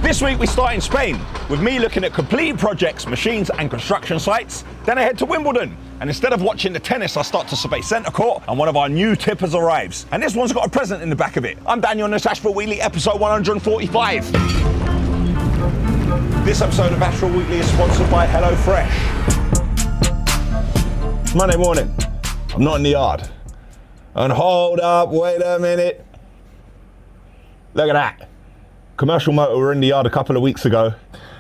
This week we start in Spain, with me looking at completed projects, machines and construction sites. Then I head to Wimbledon, and instead of watching the tennis, I start to survey centre court, and one of our new tippers arrives. And this one's got a present in the back of it. I'm Daniel, and this is Ashville Weekly, episode 145. This episode of Ashville Weekly is sponsored by HelloFresh. It's Monday morning. I'm not in the yard. And hold up, wait a minute. Look at that. Commercial motor were in the yard a couple of weeks ago.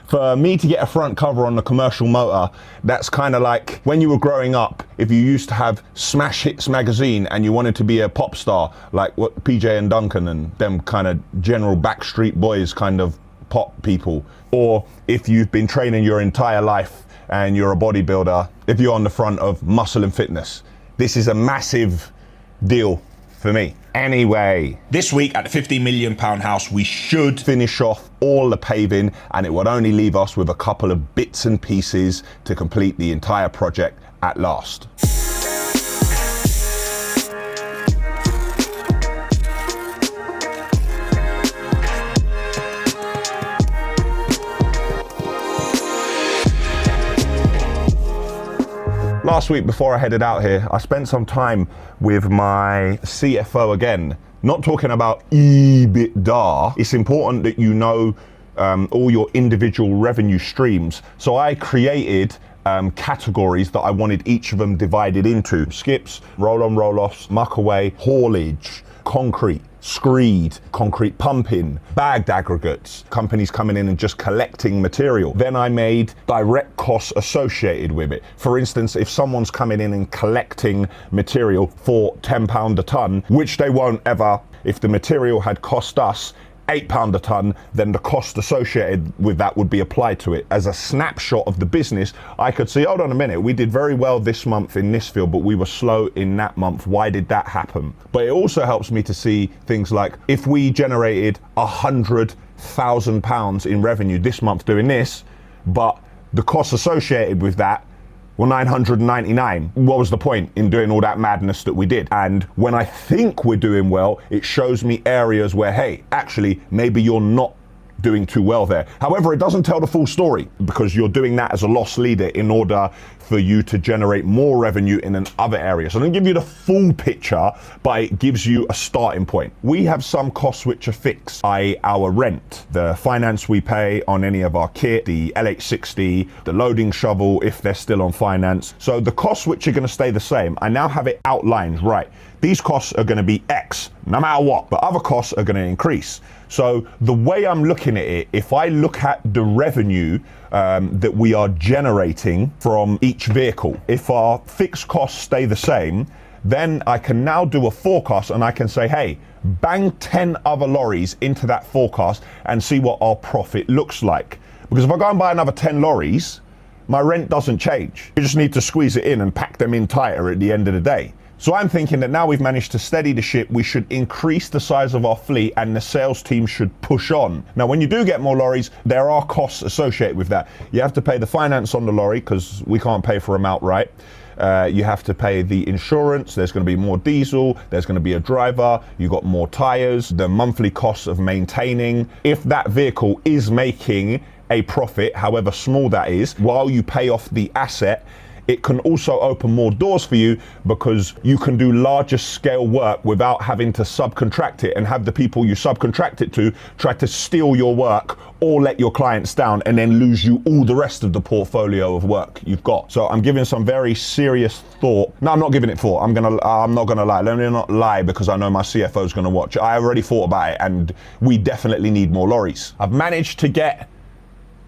For me to get a front cover on the commercial motor, that's kind of like when you were growing up, if you used to have Smash Hits magazine and you wanted to be a pop star, like what PJ and Duncan and them kind of general Backstreet Boys kind of pop people. Or if you've been training your entire life and you're a bodybuilder, if you're on the front of Muscle and Fitness. This is a massive deal for me. Anyway, this week at the £15 million house, we should finish off all the paving, and it would only leave us with a couple of bits and pieces to complete the entire project at last. Last week before I headed out here, I spent some time with my CFO again, not talking about EBITDA. It's important that you know all your individual revenue streams. So I created categories that I wanted each of them divided into. Skips, roll-on, roll-offs, muck away, haulage, concrete, screed, concrete pumping, bagged aggregates, companies coming in and just collecting material. Then I made direct costs associated with it. For instance, if someone's coming in and collecting material for £10 a ton, which they won't ever, if the material had cost us £8 a ton, then the cost associated with that would be applied to it. As a snapshot of the business, I could see, hold on a minute, we did very well this month in this field, but we were slow in that month. Why did that happen? But it also helps me to see things like, if we generated £100,000 in revenue this month doing this, but the costs associated with that were 999. What was the point in doing all that madness that we did? And when I think we're doing well, it shows me areas where, hey, actually, maybe you're not doing too well there. However, it doesn't tell the full story, because you're doing that as a loss leader in order for you to generate more revenue in an other area. So I don't give you the full picture, but it gives you a starting point. We have some costs which are fixed, i.e. our rent, the finance we pay on any of our kit, the LH60, the loading shovel if they're still on finance. So the costs which are going to stay the same, I now have it outlined, right? These costs are going to be X, no matter what, but other costs are going to increase. So the way I'm looking at it, if I look at the revenue that we are generating from each vehicle, if our fixed costs stay the same, then I can now do a forecast and I can say, hey, bang 10 other lorries into that forecast and see what our profit looks like. Because if I go and buy another 10 lorries, my rent doesn't change. You just need to squeeze it in and pack them in tighter at the end of the day. So I'm thinking that now we've managed to steady the ship, we should increase the size of our fleet and the sales team should push on. Now, when you do get more lorries, there are costs associated with that. You have to pay the finance on the lorry because we can't pay for them outright. You have to pay the insurance, there's going to be more diesel, there's going to be a driver, you've got more tires, the monthly costs of maintaining. If that vehicle is making a profit, however small that is, while you pay off the asset, it can also open more doors for you because you can do larger scale work without having to subcontract it and have the people you subcontract it to try to steal your work or let your clients down and then lose you all the rest of the portfolio of work you've got. So I'm giving some very serious thought. No, I'm not giving it thought. I'm not gonna lie. Let me not lie because I know my CFO is gonna watch. I already thought about it and we definitely need more lorries. I've managed to get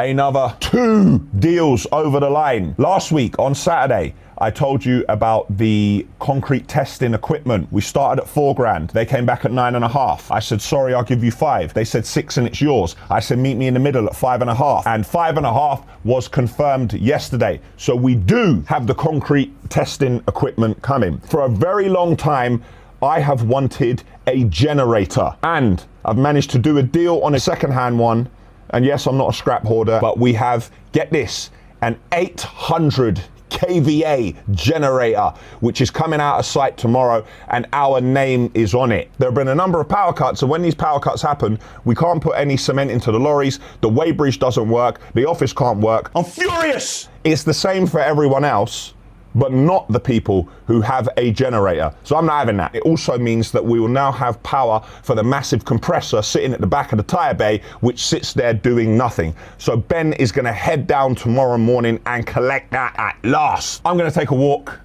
another 2 deals over the line. Last week on Saturday, I told you about the concrete testing equipment. We started at £4,000. They came back at 9.5. I said, sorry, I'll give you 5. They said 6 and it's yours. I said, meet me in the middle at 5.5. And 5.5 was confirmed yesterday. So we do have the concrete testing equipment coming. For a very long time, I have wanted a generator and I've managed to do a deal on a second-hand one. And yes, I'm not a scrap hoarder, but we have, get this, an 800 kVA generator, which is coming out of site tomorrow, and our name is on it. There have been a number of power cuts, and when these power cuts happen, we can't put any cement into the lorries, the weighbridge doesn't work, the office can't work. I'm furious! It's the same for everyone else, but not the people who have a generator. So I'm not having that. It also means that we will now have power for the massive compressor sitting at the back of the tire bay, which sits there doing nothing. So Ben is gonna head down tomorrow morning and collect that at last. I'm gonna take a walk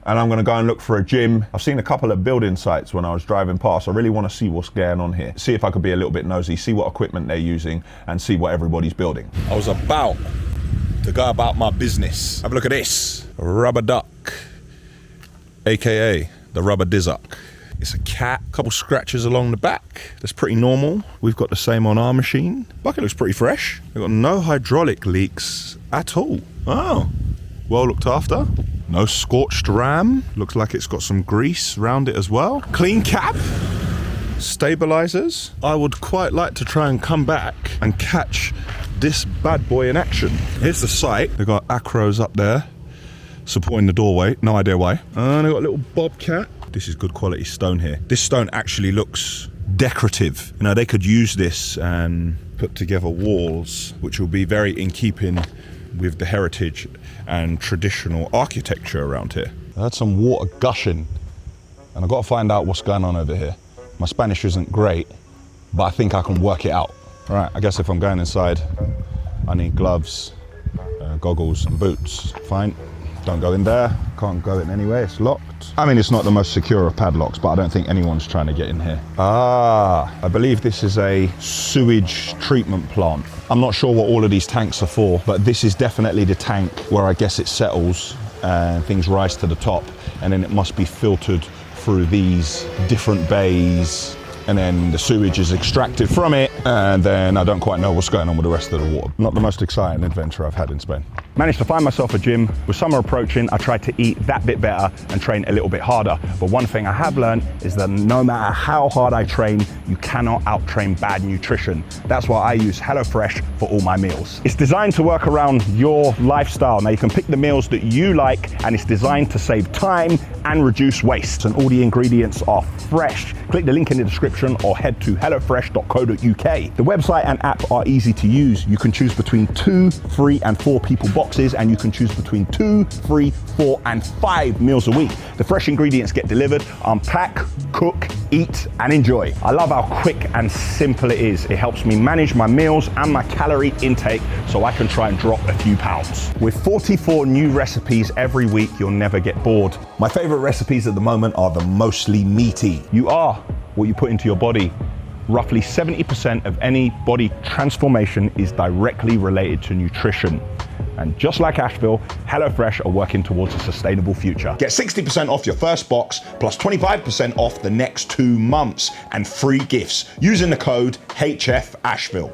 and I'm gonna go and look for a gym. I've seen a couple of building sites when I was driving past. I really wanna see what's going on here. See if I could be a little bit nosy, see what equipment they're using, and see what everybody's building. I was about to go about my business. Have a look at this. A rubber duck, AKA the rubber dizzuck. It's a cat, couple scratches along the back. That's pretty normal. We've got the same on our machine. Bucket looks pretty fresh. We've got no hydraulic leaks at all. Oh, well looked after. No scorched ram. Looks like it's got some grease around it as well. Clean cap. Stabilizers. I would quite like to try and come back and catch this bad boy in action. Here's the site. They've got acros up there supporting the doorway, no idea why. And they've got a little bobcat. This is good quality stone here. This stone actually looks decorative. You know, they could use this and put together walls, which will be very in keeping with the heritage and traditional architecture around here. I had some water gushing, and I've got to find out what's going on over here. My Spanish isn't great, but I think I can work it out. All right, I guess if I'm going inside, I need gloves, goggles and boots. Fine, don't go in there. Can't go in anyway, it's locked. I mean, it's not the most secure of padlocks, but I don't think anyone's trying to get in here. Ah, I believe this is a sewage treatment plant. I'm not sure what all of these tanks are for, but this is definitely the tank where I guess it settles and things rise to the top, and then it must be filtered through these different bays, and then the sewage is extracted from it, and then I don't quite know what's going on with the rest of the water. Not the most exciting adventure I've had in Spain. Managed to find myself a gym. With summer approaching, I tried to eat that bit better and train a little bit harder. But one thing I have learned is that no matter how hard I train, you cannot out-train bad nutrition. That's why I use HelloFresh for all my meals. It's designed to work around your lifestyle. Now you can pick the meals that you like, and it's designed to save time and reduce waste. And all the ingredients are fresh. Click the link in the description or head to hellofresh.co.uk. The website and app are easy to use. You can choose between 2, 3 and 4 people boxes, and you can choose between 2, 3, 4 and 5 meals a week. The fresh ingredients get delivered. Unpack, cook, eat and enjoy. I love how quick and simple it is. It helps me manage my meals and my calorie intake so I can try and drop a few pounds. With 44 new recipes every week, you'll never get bored. My favorite recipes at the moment are the mostly meaty. You are what you put into your body. Roughly 70% of any body transformation is directly related to nutrition. And just like Ashville, HelloFresh are working towards a sustainable future. Get 60% off your first box, plus 25% off the next 2 months, and free gifts using the code HFAshville.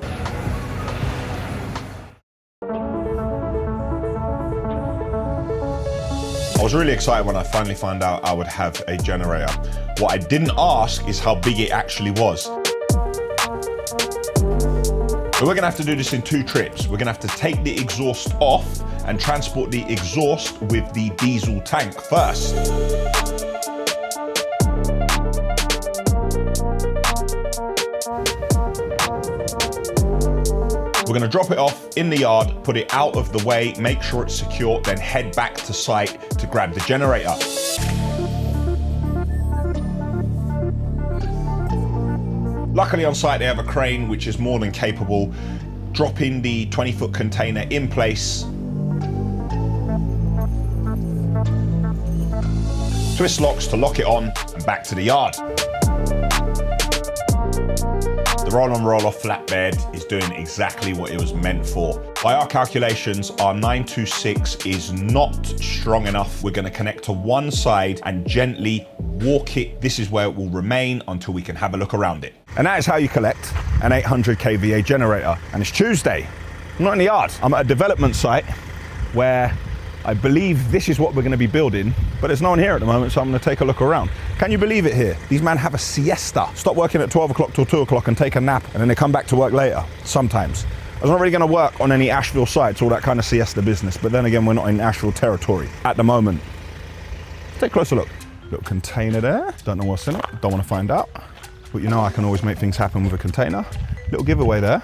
I was really excited when I finally found out I would have a generator. What I didn't ask is how big it actually was. So we're gonna have to do this in 2 trips. We're gonna have to take the exhaust off and transport the exhaust with the diesel tank first. We're gonna drop it off in the yard, put it out of the way, make sure it's secure, then head back to site to grab the generator. Luckily on site they have a crane which is more than capable, dropping the 20-foot container in place. Twist locks to lock it on and back to the yard. The roll-on roll-off flatbed is doing exactly what it was meant for. By our calculations, our 926 is not strong enough. We're gonna connect to one side and gently walk it. This is where it will remain until we can have a look around it. And that is how you collect an 800 kVA generator. And it's Tuesday. I'm not in the yard. I'm at a development site where I believe this is what we're gonna be building, but there's no one here at the moment, so I'm gonna take a look around. Can you believe it here? These men have a siesta. Stop working at 12 o'clock till 2 o'clock and take a nap, and then they come back to work later, sometimes. It's not really going to work on any Ashville sites, all that kind of siesta business. But then again, we're not in Ashville territory at the moment. Take a closer look. Little container there. Don't know what's in it. Don't want to find out. But you know I can always make things happen with a container. Little giveaway there.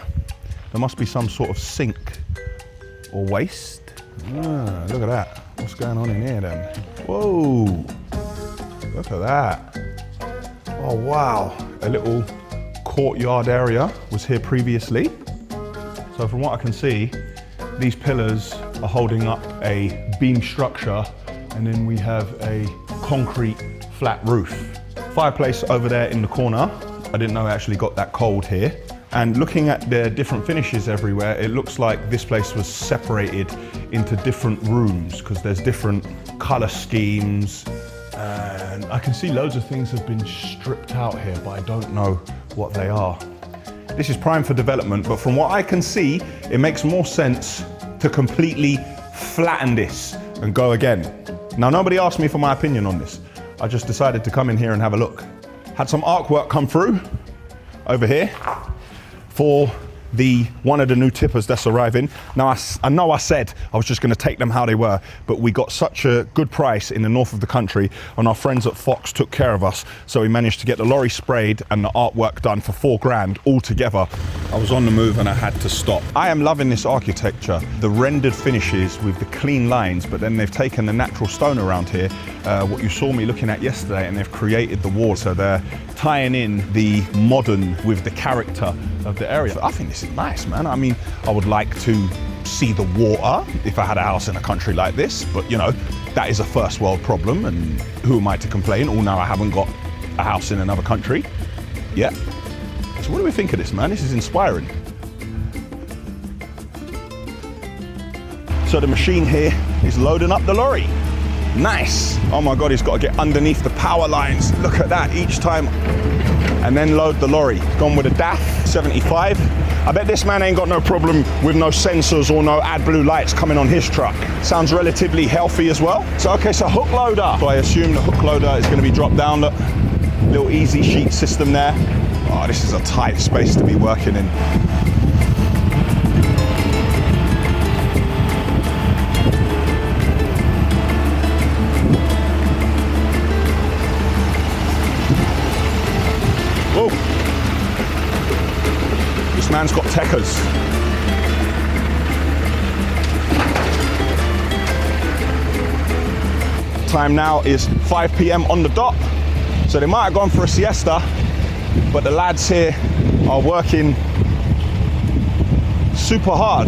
There must be some sort of sink or waste. Ah, look at that. What's going on in here then? Whoa. Look at that. Oh wow. A little courtyard area was here previously. So from what I can see, these pillars are holding up a beam structure, and then we have a concrete flat roof. Fireplace over there in the corner. I didn't know it actually got that cold here. And looking at the different finishes everywhere, it looks like this place was separated into different rooms because there's different color schemes. And I can see loads of things have been stripped out here, but I don't know what they are. This is prime for development, but from what I can see, it makes more sense to completely flatten this and go again. Now, nobody asked me for my opinion on this. I just decided to come in here and have a look. Had some artwork come through over here for one of the new tippers that's arriving. Now, I know I said I was just going to take them how they were, but we got such a good price in the north of the country, and our friends at Fox took care of us, so we managed to get the lorry sprayed and the artwork done for $4,000 all together. I was on the move and I had to stop. I am loving this architecture, the rendered finishes with the clean lines, but then they've taken the natural stone around here, what you saw me looking at yesterday, and they've created the wall, so they're tying in the modern with the character of the area. I think this is nice, man. I mean, I would like to see the water if I had a house in a country like this, but you know, that is a first world problem, and who am I to complain? All now I haven't got a house in another country yet. So what do we think of this, man? This is inspiring. So the machine here is loading up the lorry. Nice. Oh my God, he's got to get underneath the power lines. Look at that each time. And then load the lorry. Gone with a DAF 75. I bet this man ain't got no problem with no sensors or no AdBlue lights coming on his truck. Sounds relatively healthy as well. So, okay, so hook loader. So I assume the hook loader is going to be dropped down. Look, little easy sheet system there. Oh, this is a tight space to be working in. Whoa. This man's got techers. Time now is 5 p.m. on the dot. So they might have gone for a siesta, but the lads here are working super hard.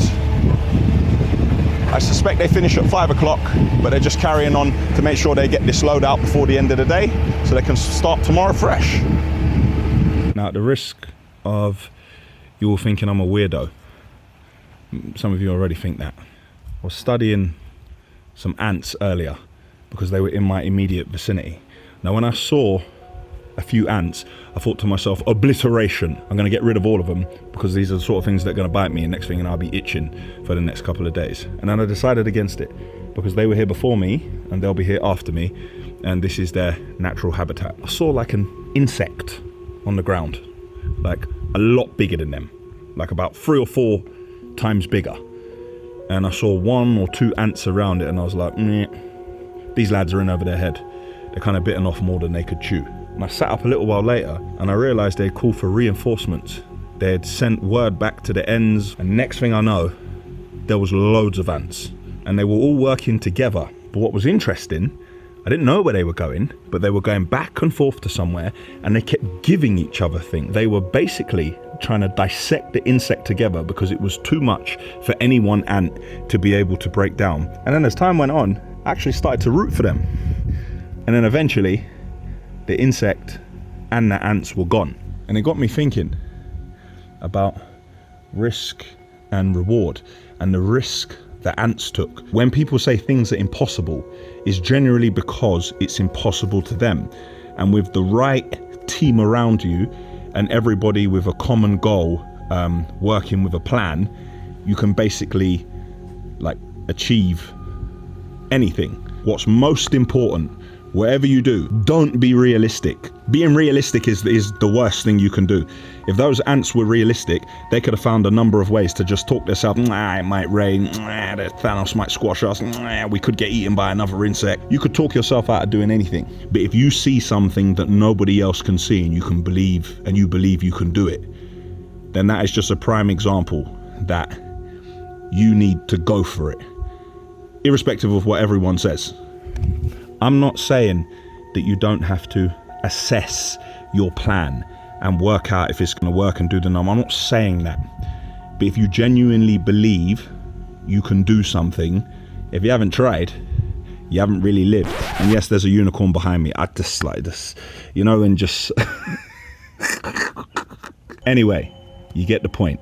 I suspect they finish at 5 o'clock, but they're just carrying on to make sure they get this load out before the end of the day so they can start tomorrow fresh. Now, at the risk of you all thinking I'm a weirdo, some of you already think that. I was studying some ants earlier because they were in my immediate vicinity. Now, when I saw a few ants, I thought to myself, obliteration. I'm going to get rid of all of them because these are the sort of things that are going to bite me, and next thing I'll be itching for the next couple of days. And then I decided against it because they were here before me and they'll be here after me, and this is their natural habitat. I saw like an insect on the ground, like a lot bigger than them, like about 3 or 4 times bigger. And I saw 1 or 2 ants around it, and I was like, these lads are in over their head. They're kind of bitten off more than they could chew. And I sat up a little while later and I realized they'd called for reinforcements. They'd sent word back to the ends, and next thing I know, there was loads of ants and they were all working together. But what was interesting, I didn't know where they were going, but they were going back and forth to somewhere, and they kept giving each other things. They were basically trying to dissect the insect together because it was too much for any one ant to be able to break down. And then as time went on, I actually started to root for them. And then eventually, the insect and the ants were gone. And it got me thinking about risk and reward, and the risk the ants took. When people say things are impossible, it's generally because it's impossible to them. And with the right team around you and everybody with a common goal, working with a plan, you can basically like achieve anything. What's most important Whatever you do, don't be realistic. Being realistic is the worst thing you can do. If those ants were realistic, they could have found a number of ways to just talk themselves. It might rain. The Thanos might squash us. We could get eaten by another insect. You could talk yourself out of doing anything. But if you see something that nobody else can see and you believe you can do it, then that is just a prime example that you need to go for it, irrespective of what everyone says. I'm not saying that you don't have to assess your plan and work out if it's going to work and do the number. I'm not saying that. But if you genuinely believe you can do something, if you haven't tried, you haven't really lived. And yes, there's a unicorn behind me. I just like this, and just... Anyway, you get the point.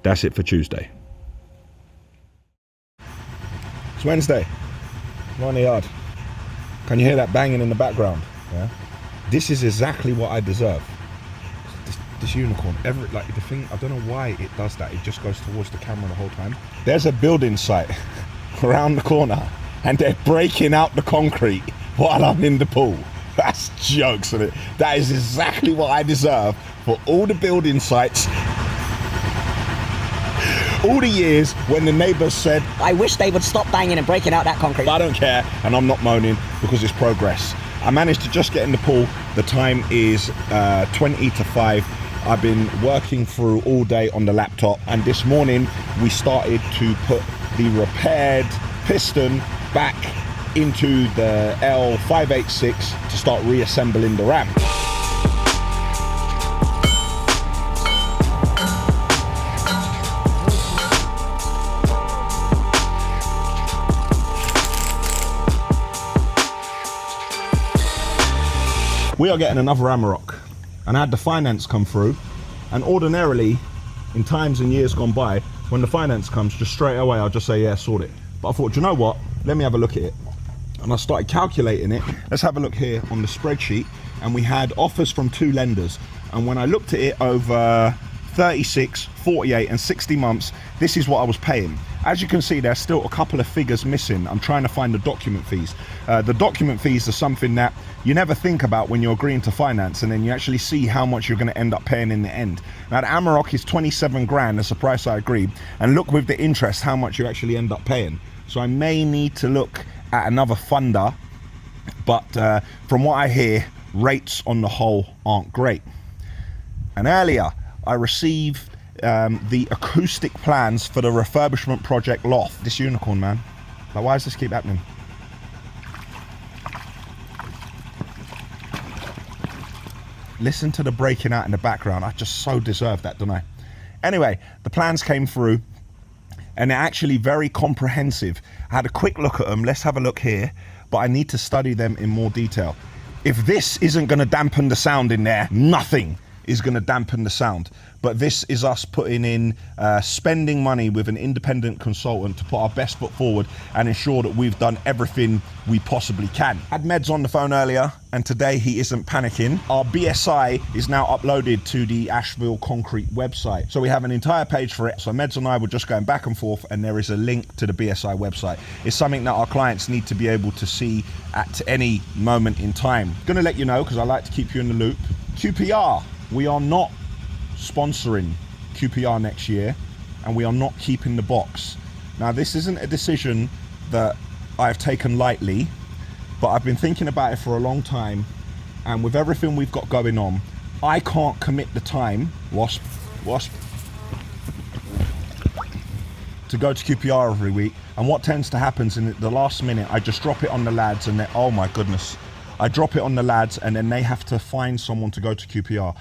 That's it for Tuesday. It's Wednesday. I'm on the yard. Can you hear that banging in the background? Yeah. This is exactly what I deserve. This unicorn, the thing, I don't know why it does that. It just goes towards the camera the whole time. There's a building site around the corner and they're breaking out the concrete while I'm in the pool. That's jokes, isn't it? That is exactly what I deserve for all the building sites. All the years when the neighbours said, I wish they would stop banging and breaking out that concrete. I don't care, and I'm not moaning because it's progress. I managed to just get in the pool. The time is 20 to 5. I've been working through all day on the laptop, and this morning we started to put the repaired piston back into the L586 to start reassembling the ram. We are getting another Amarok, and I had the finance come through, and ordinarily in times and years gone by, when the finance comes, just straight away I'll just say, yeah, sort it. But I thought, do you know what, let me have a look at it. And I started calculating it. Let's have a look here on the spreadsheet, and we had offers from 2 lenders, and when I looked at it over 36, 48 and 60 months, this is what I was paying. As you can see, there's still a couple of figures missing. I'm trying to find the document fees. The document fees are something that you never think about when you're agreeing to finance, and then you actually see how much you're going to end up paying in the end. Now the Amarok is 27 grand, that's the price I agreed, and look with the interest how much you actually end up paying. So I may need to look at another funder, but from what I hear, rates on the whole aren't great. And earlier I received the acoustic plans for the refurbishment project loft. This unicorn, man, like, why does this keep happening? Listen to the breaking out in the background. I just so deserve that, don't I? Anyway, the plans came through and they're actually very comprehensive. I had a quick look at them. Let's have a look here, but I need to study them in more detail. If this isn't going to dampen the sound in there, nothing is going to dampen the sound. But this is us putting in spending money with an independent consultant to put our best foot forward and ensure that we've done everything we possibly can. I had Meds on the phone earlier, and today he isn't panicking. Our BSI is now uploaded to the Ashville Concrete website, so we have an entire page for it. So Meds and I were just going back and forth, and there is a link to the BSI website. It's something that our clients need to be able to see at any moment in time. Gonna let you know, because I like to keep you in the loop. QPR, we are not sponsoring QPR next year, and we are not keeping the box. Now this isn't a decision that I've taken lightly, but I've been thinking about it for a long time, and with everything we've got going on, I can't commit the time, wasp, to go to QPR every week. And what tends to happen is in the last minute, I just drop it on the lads, and oh my goodness, I drop it on the lads and then they have to find someone to go to QPR.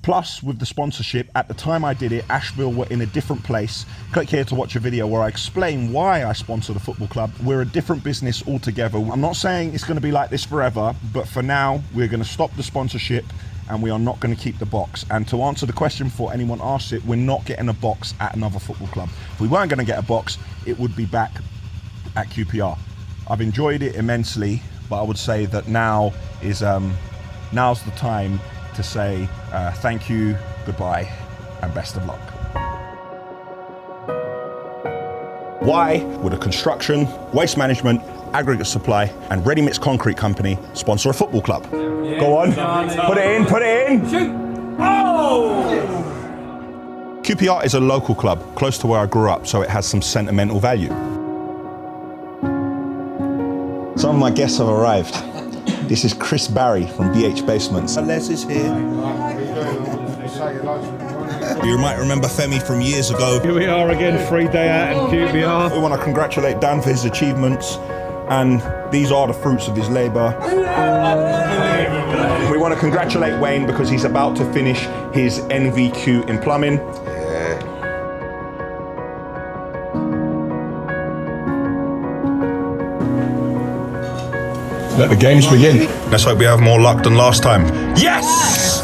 Plus, with the sponsorship, at the time I did it, Ashville were in a different place. Click here to watch a video where I explain why I sponsor the football club. We're a different business altogether. I'm not saying it's going to be like this forever, but for now, we're going to stop the sponsorship and we are not going to keep the box. And to answer the question before anyone asks it, we're not getting a box at another football club. If we weren't going to get a box, it would be back at QPR. I've enjoyed it immensely, but I would say that now is now's the time to say thank you, goodbye, and best of luck. Why would a construction, waste management, Aggregate Supply, and Ready Mix Concrete Company sponsor a football club. Go on. Put it in, put it in. Shoot! Oh! QPR is a local club close to where I grew up, so it has some sentimental value. Some of my guests have arrived. This is Chris Barry from BH Basements. Les is here. You might remember Femi from years ago. Here we are again, free day out in QPR. We want to congratulate Dan for his achievements, and these are the fruits of his labour. We want to congratulate Wayne because he's about to finish his NVQ in plumbing. Let the games begin. Let's hope we have more luck than last time. Yes!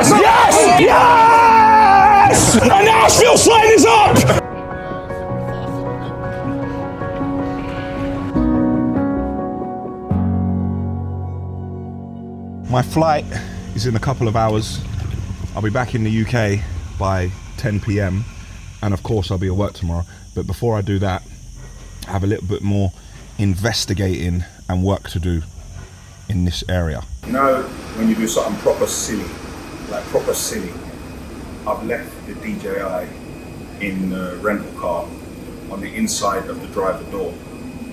Yes! Yes! And Ashville sign is up! My flight is in a couple of hours. I'll be back in the UK by 10 p.m. and of course I'll be at work tomorrow. But before I do that, I have a little bit more investigating and work to do in this area. You know, when you do something proper silly, I've left the DJI in the rental car on the inside of the driver door.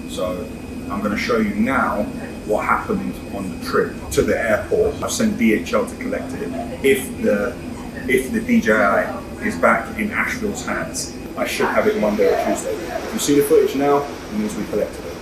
So I'm going to show you now what happened on the trip to the airport. I've sent DHL to collect it. If the DJI is back in Ashville's hands, I should have it Monday or Tuesday. If you see the footage now, it means we collected it.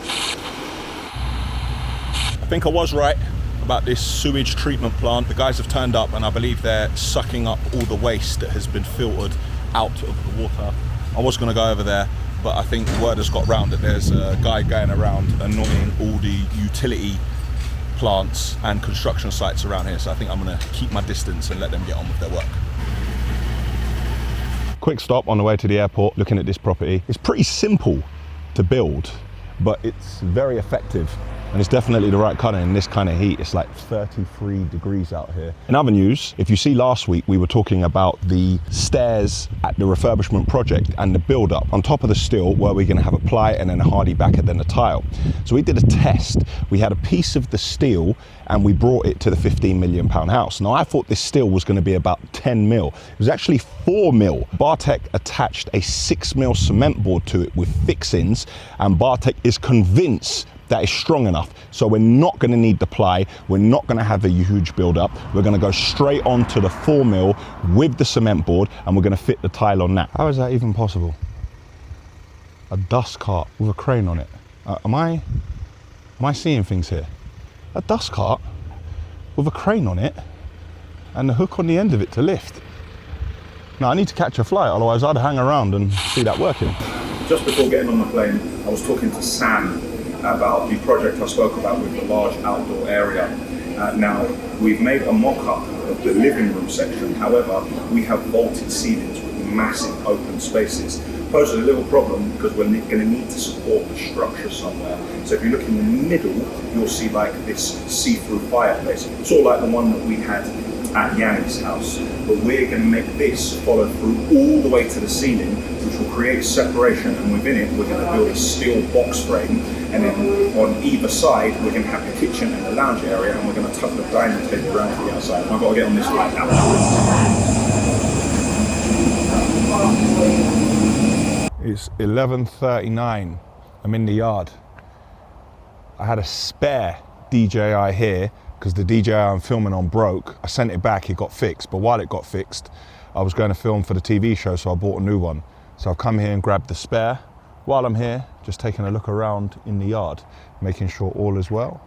I think I was right about this sewage treatment plant. The guys have turned up and I believe they're sucking up all the waste that has been filtered out of the water. I was going to go over there, but I think word has got round that there's a guy going around annoying all the utility plants and construction sites around here. So I think I'm going to keep my distance and let them get on with their work. Quick stop on the way to the airport, looking at this property. It's pretty simple to build, but it's very effective. And it's definitely the right colour in this kind of heat. It's like 33 degrees out here. In other news, if you see last week, we were talking about the stairs at the refurbishment project and the build up. On top of the steel, where we're going to have a ply and then a hardy backer, then a tile. So we did a test. We had a piece of the steel and we brought it to the £15 million house. Now I thought this steel was going to be about 10 mil. It was actually 4 mil. Bartek attached a 6 mil cement board to it with fixings, and Bartek is convinced that is strong enough. So we're not going to need the ply, we're not going to have a huge build up, we're going to go straight on to the 4 mil with the cement board and we're going to fit the tile on that. How is that even possible? A dust cart with a crane on it. Am I seeing things here? A dust cart with a crane on it and the hook on the end of it to lift. Now I need to catch a flight, otherwise I'd hang around and see that working. Just before getting on the plane, I was talking to Sam about the project I spoke about with the large outdoor area. Now, we've made a mock-up of the living room section. However, we have vaulted ceilings with massive open spaces. Poses a little problem because we're going to need to support the structure somewhere. So if you look in the middle, you'll see like this see-through fireplace, sort of like the one that we had at Yanni's house. But we're going to make this follow through all the way to the ceiling, which will create separation, and within it we're going to build a steel box frame, and then on either side we're going to have the kitchen and the lounge area, and we're going to tuck the dining table around to the outside. And I've got to get on this flight now. It's 11:39. I'm in the yard. I had a spare DJI here because the DJI I'm filming on broke. I sent it back, it got fixed, but while it got fixed, I was going to film for the TV show, so I bought a new one. So I've come here and grabbed the spare. While I'm here, just taking a look around in the yard, making sure all is well.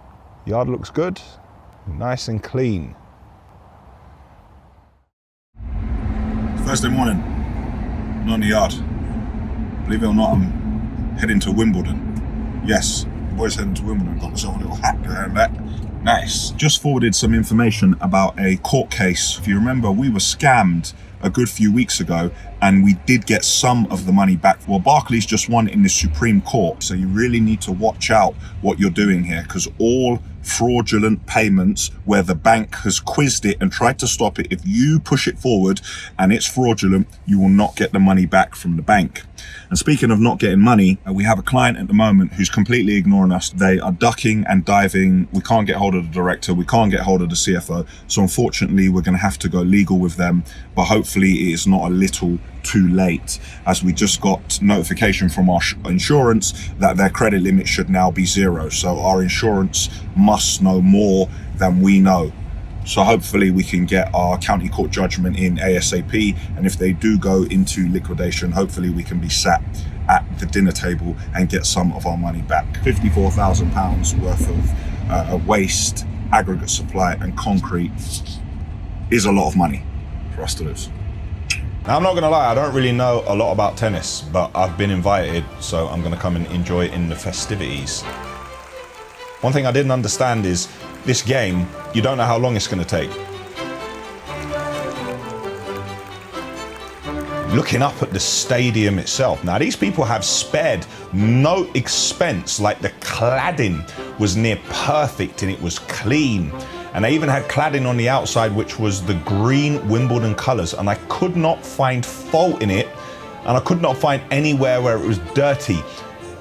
Yard looks good, nice and clean. Thursday morning, not in the yard. Believe it or not, I'm heading to Wimbledon. Yes, the boys heading to Wimbledon, got myself a little hat there and that. Nice. Just forwarded some information about a court case. If you remember, we were scammed a good few weeks ago and we did get some of the money back. Well, Barclays just won in the Supreme Court, so you really need to watch out what you're doing here, because all fraudulent payments where the bank has quizzed it and tried to stop it. If you push it forward and it's fraudulent, you will not get the money back from the bank. And speaking of not getting money, we have a client at the moment who's completely ignoring us. They are ducking and diving. We can't get hold of the director. We can't get hold of the CFO. So unfortunately, we're going to have to go legal with them. But hopefully it is not a little too late, as we just got notification from our insurance that their credit limit should now be 0. So our insurance must know more than we know. So hopefully we can get our county court judgment in ASAP, and if they do go into liquidation, hopefully we can be sat at the dinner table and get some of our money back. £54,000 worth of a waste, aggregate supply and concrete is a lot of money for us to lose. Now, I'm not gonna lie, I don't really know a lot about tennis, but I've been invited, so I'm gonna come and enjoy it in the festivities. One thing I didn't understand is this game, you don't know how long it's gonna take. Looking up at the stadium itself. Now, these people have spared no expense, like the cladding was near perfect and it was clean. And they even had cladding on the outside, which was the green Wimbledon colours, and I could not find fault in it, and I could not find anywhere where it was dirty.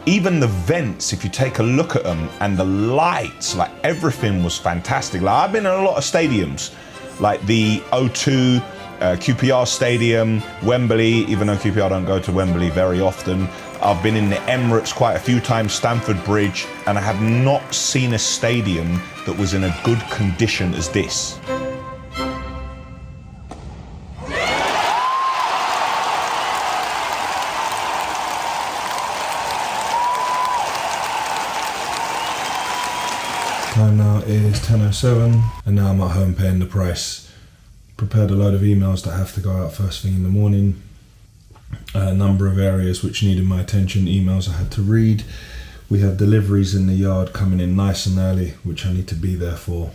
Even the vents, if you take a look at them, and the lights, like everything was fantastic. Like, I've been in a lot of stadiums, like the O2, QPR Stadium, Wembley, even though QPR don't go to Wembley very often. I've been in the Emirates quite a few times, Stamford Bridge, and I have not seen a stadium that was in a good condition as this. Time now is 10:07 and now I'm at home paying the price. Prepared a load of emails that have to go out first thing in the morning. A number of areas which needed my attention, emails I had to read. We have deliveries in the yard coming in nice and early, which I need to be there for.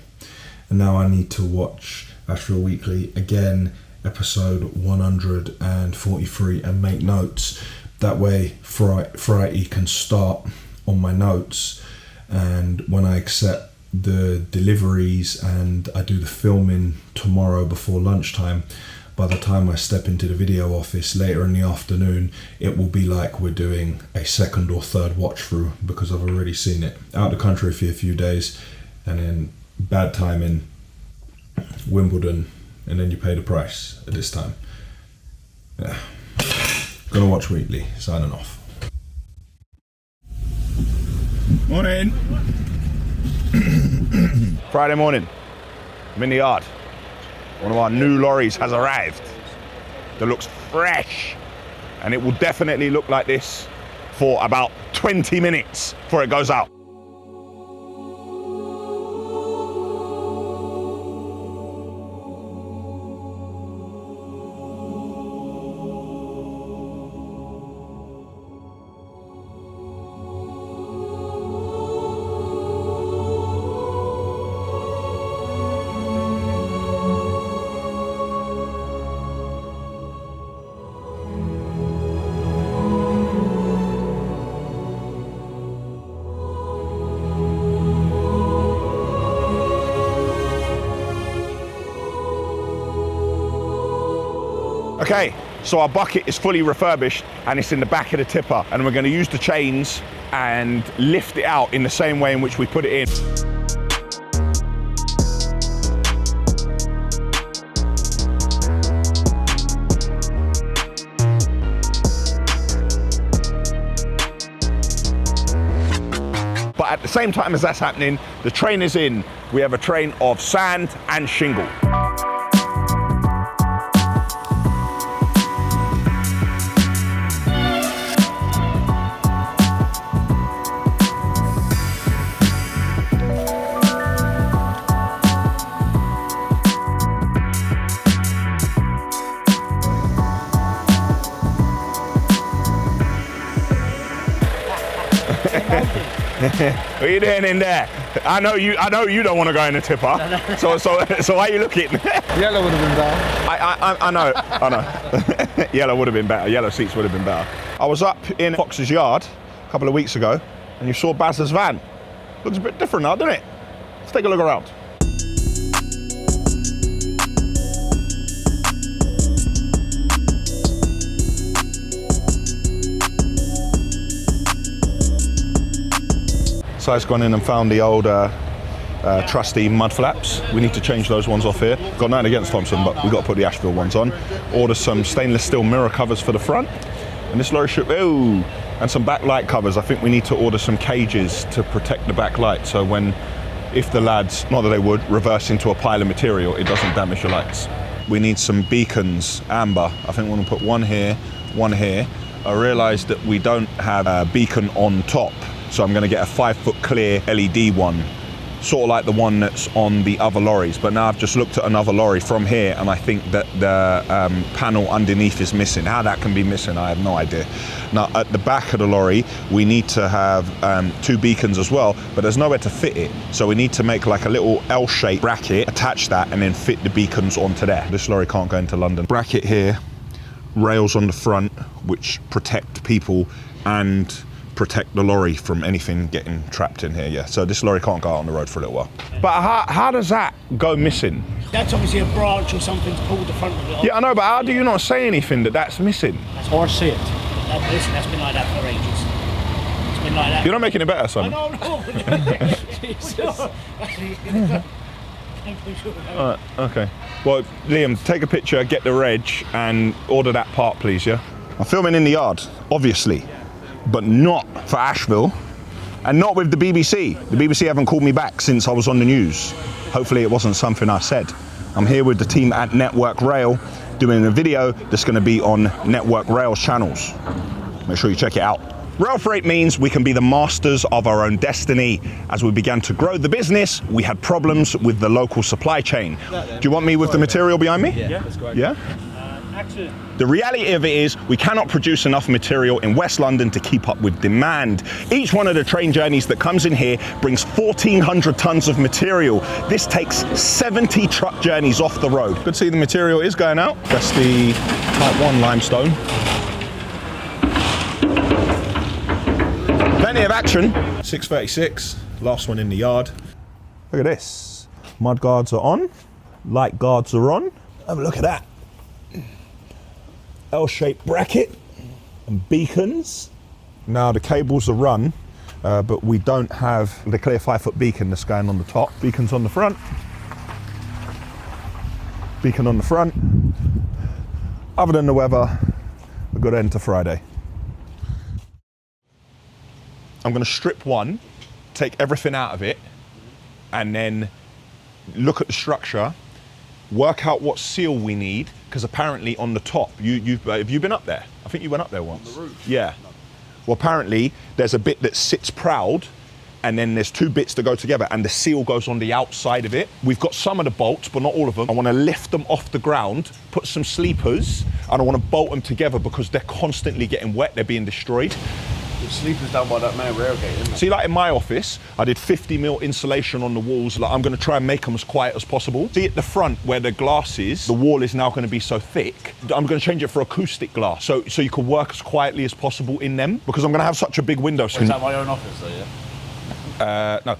And now I need to watch Ashville Weekly again, episode 143, and make notes. That way Friday can start on my notes, and when I accept the deliveries and I do the filming tomorrow before lunchtime, by the time I step into the video office later in the afternoon, it will be like we're doing a second or third watch through, because I've already seen it. Out of the country for a few days, and then bad timing, Wimbledon, and then you pay the price at this time. Yeah. Gonna watch Weekly, signing off. Morning. Friday morning, I'm in the yard. One of our new lorries has arrived that looks fresh, and it will definitely look like this for about 20 minutes before it goes out. Okay, so our bucket is fully refurbished and it's in the back of the tipper, and we're going to use the chains and lift it out in the same way in which we put it in. But at the same time as that's happening, the train is in. We have a train of sand and shingle. What are you doing in there? I know you don't want to go in the tipper. So why are you looking? Yellow would have been better. I know. Yellow would have been better. Yellow seats would have been better. I was up in Fox's yard a couple of weeks ago, and you saw Baz's van. Looks a bit different now, doesn't it? Let's take a look around. So I've gone in and found the old trusty mud flaps. We need to change those ones off here. Got nothing against Thompson, but we've got to put the Ashville ones on. Order some stainless steel mirror covers for the front. And this lorry should, and some backlight covers. I think we need to order some cages to protect the backlight. So if the lads, not that they would, reverse into a pile of material, it doesn't damage your lights. We need some beacons, amber. I think we're gonna put one here, one here. I realized that we don't have a beacon on top. So I'm gonna get a 5-foot clear LED one, sort of like the one that's on the other lorries. But now I've just looked at another lorry from here and I think that the panel underneath is missing. How that can be missing, I have no idea. Now at the back of the lorry, we need to have 2 beacons as well, but there's nowhere to fit it. So we need to make like a little L-shaped bracket, attach that and then fit the beacons onto there. This lorry can't go into London. Bracket here, rails on the front, which protect people and protect the lorry from anything getting trapped in here, yeah. So this lorry can't go out on the road for a little while. But how does that go missing? That's obviously a branch or something to pull the front of it off. Yeah, I know, but how do you not say anything that that's missing? That's or see it. Listen, that's been like that for ages. It's been like that. You're not making it better, son. No. Alright, okay. Well, Liam, take a picture, get the reg, and order that part, please, yeah? I'm filming in the yard, obviously. But not for Ashville, and not with the BBC. The BBC haven't called me back since I was on the news. Hopefully it wasn't something I said. I'm here with the team at Network Rail doing a video that's going to be on Network Rail's channels. Make sure you check it out. Rail freight means we can be the masters of our own destiny. As we began to grow the business, we had problems with the local supply chain. Do you want me with the material behind me? Yeah, that's great. Yeah? The reality of it is we cannot produce enough material in West London to keep up with demand. Each one of the train journeys that comes in here brings 1,400 tons of material. This takes 70 truck journeys off the road. Good to see the material is going out. That's the Type 1 limestone. Plenty of action. 6:36, last one in the yard. Look at this. Mud guards are on, light guards are on. Have a look at that. L-shaped bracket and beacons. Now the cables are run, but we don't have the clear 5-foot beacon that's going on the top. Beacons on the front. Beacon on the front. Other than the weather, a good end to Friday. I'm gonna strip one, take everything out of it, and then look at the structure, work out what seal we need, because apparently on the top, have you been up there? I think you went up there once. On the roof? Yeah. No. Well, apparently there's a bit that sits proud, and then there's 2 bits that go together, and the seal goes on the outside of it. We've got some of the bolts, but not all of them. I want to lift them off the ground, put some sleepers, and I want to bolt them together because they're constantly getting wet, they're being destroyed. The sleepers down by that main railgate, isn't it? See, like in my office, I did 50mm insulation on the walls. Like, I'm going to try and make them as quiet as possible. See at the front where the glass is, the wall is now going to be so thick. I'm going to change it for acoustic glass, so you can work as quietly as possible in them, because I'm going to have such a big window. Is that my own office, though, yeah? No.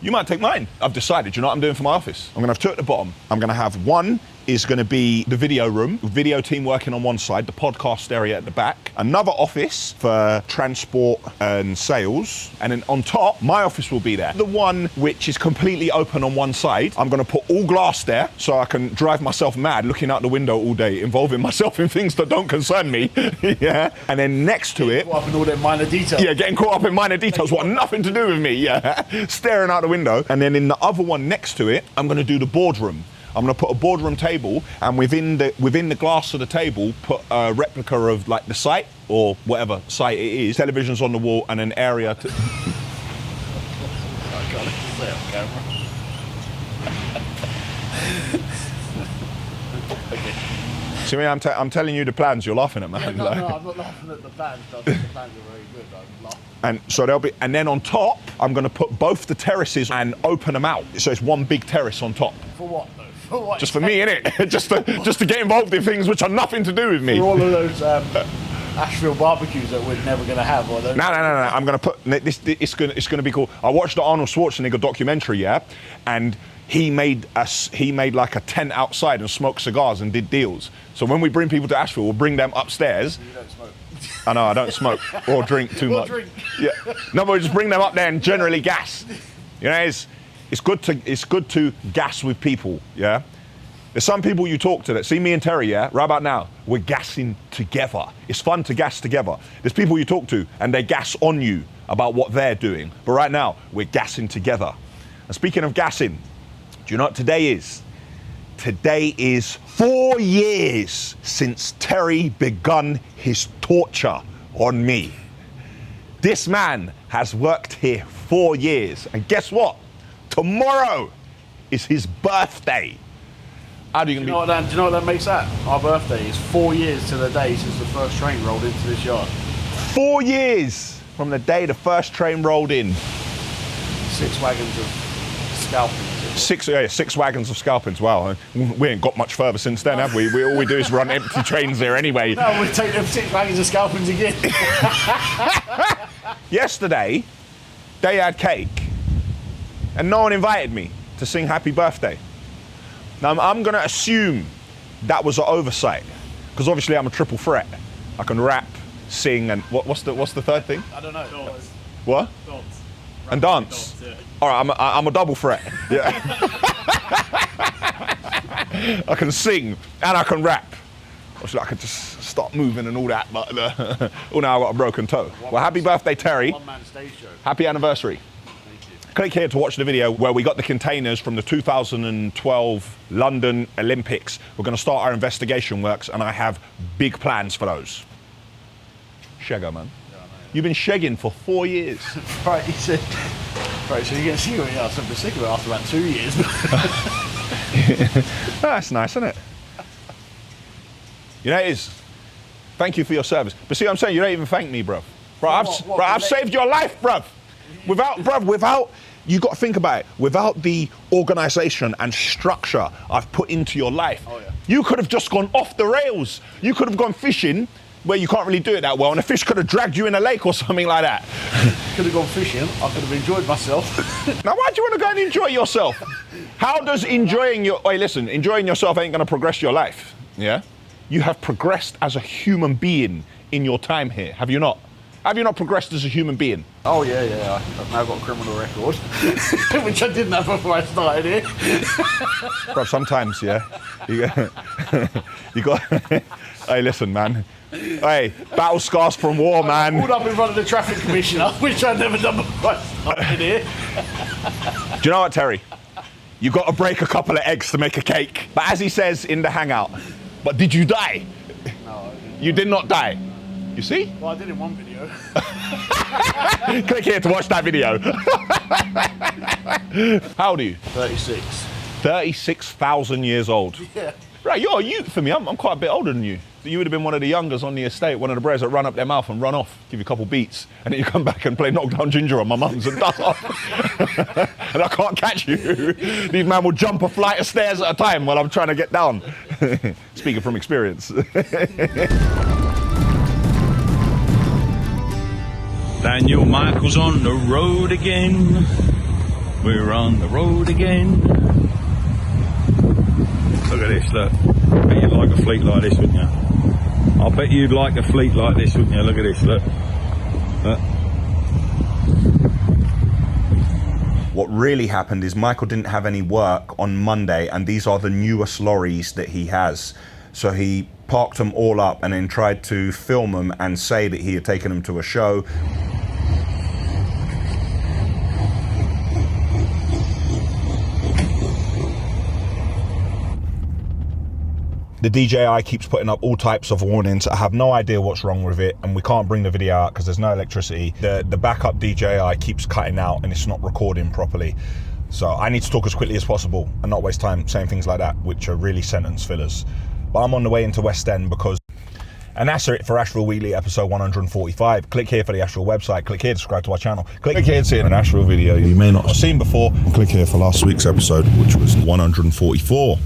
You might take mine. I've decided, you know what I'm doing for my office? I'm going to have 2 at the bottom. I'm going to have one is going to be the video room, video team working on one side, the podcast area at the back, another office for transport and sales, and then on top, my office will be there. The one which is completely open on one side, I'm going to put all glass there so I can drive myself mad looking out the window all day, involving myself in things that don't concern me. Yeah. And then next to it, Caught up in all them minor details. yeah, getting caught up in minor details, what nothing to do with me, yeah. Staring out the window. And then in the other one next to it, I'm going to do the boardroom. I'm going to put a boardroom table, and within the glass of the table, put a replica of like the site or whatever site it is. Television's on the wall and an area to. I can't say it on camera. Okay. See me, I'm telling you the plans. You're laughing at, man. No, Like- no, I'm not laughing at the plans. I think the plans are very good. I'm laughing. And so there'll be, and then on top, I'm going to put both the terraces and open them out. So it's one big terrace on top. For what, though? For what? Just for me, innit? just to get involved in things which are nothing to do with me. For all of those Ashville barbecues that we're never going to have. Or No. I'm going to put this. It's going to be cool. I watched the Arnold Schwarzenegger documentary, yeah, and he made like a tent outside and smoked cigars and did deals. So when we bring people to Asheville, we'll bring them upstairs. You don't smoke. I know I don't smoke or drink too much. Yeah, no, but we'll just bring them up there and generally gas. You know, it's good to gas with people. Yeah. There's some people you talk to that see me and Terry, yeah, right about now, we're gassing together. It's fun to gas together. There's people you talk to and they gas on you about what they're doing. But right now, we're gassing together. And speaking of gassing, do you know what today is? Today is 4 years since Terry begun his torture on me. This man has worked here 4 years. And guess what? Tomorrow is his birthday. How do you know what that makes that? Our birthday is 4 years to the day since the first train rolled into this yard. 4 years from the day the first train rolled in. 6 wagons of scalpings. 6 wagons of scalpings. Wow, we ain't got much further since then, have we? All we do is run empty trains here anyway. No, we take them 6 wagons of scalpings again. Yesterday, they had cake, and no one invited me to sing happy birthday. Now, I'm going to assume that was an oversight, because obviously I'm a triple threat. I can rap, sing, and what's the third thing? I don't know. Dance. What? Dance. And dance. Yeah. All right, I'm a double threat. Yeah. I can sing and I can rap. Obviously, I could just start moving and all that, but oh, now I've got a broken toe. Well, happy birthday, Terry. One-man stage show. Happy anniversary. Click here to watch the video where we got the containers from the 2012 London Olympics. We're going to start our investigation works, and I have big plans for those. Shegger, man. Yeah, you've been shegging for 4 years. Right, he said. Right, so you're going to see what you are. So I'm sick of it after about 2 years. That's nice, isn't it? You know it is. Thank you for your service. But see what I'm saying? You don't even thank me, bro. Bro, I've saved your life, bro. Without, you got to think about it. Without the organisation and structure I've put into your life, you could have just gone off the rails. You could have gone fishing where you can't really do it that well, and a fish could have dragged you in a lake or something like that. Could have gone fishing. I could have enjoyed myself. Now, why do you want to go and enjoy yourself? How does enjoying enjoying yourself ain't going to progress your life? Yeah, you have progressed as a human being in your time here, have you not? Have you not progressed as a human being? Oh yeah. I've now got a criminal record, which I didn't have before I started here. Bro, sometimes, yeah, you got. Hey, listen, man. Hey, battle scars from war, man. I pulled up in front of the traffic commissioner, which I'd never done before I started here. Do you know what, Terry? You got to break a couple of eggs to make a cake. But as he says in the hangout, but did you die? No, I didn't. You did not die. You see? Well, I did in one video. Click here to watch that video. How old are you? 36. 36,000 years old. Yeah. Right, you're a youth for me. I'm quite a bit older than you. You would have been one of the youngers on the estate, one of the bros that run up their mouth and run off, give you a couple beats, and then you come back and play Knockdown Ginger on my mum's and dust off. And I can't catch you. These man will jump a flight of stairs at a time while I'm trying to get down. Speaking from experience. Daniel Michael's on the road again. We're on the road again. Look at this, look. I bet you'd like a fleet like this, wouldn't you? I bet you'd like a fleet like this, wouldn't you? Look at this, look. Look. What really happened is Michael didn't have any work on Monday, and these are the newest lorries that he has. So he parked them all up and then tried to film them and say that he had taken them to a show. The DJI keeps putting up all types of warnings. I have no idea what's wrong with it, and we can't bring the video out because there's no electricity. The backup DJI keeps cutting out and it's not recording properly. So I need to talk as quickly as possible and not waste time saying things like that, which are really sentence fillers. But I'm on the way into West End because... And that's it for Ashville Weekly episode 145. Click here for the Ashville website. Click here to subscribe to our channel. Click here to see an Ashville video you may not have seen before. Click here for last week's episode, which was 144.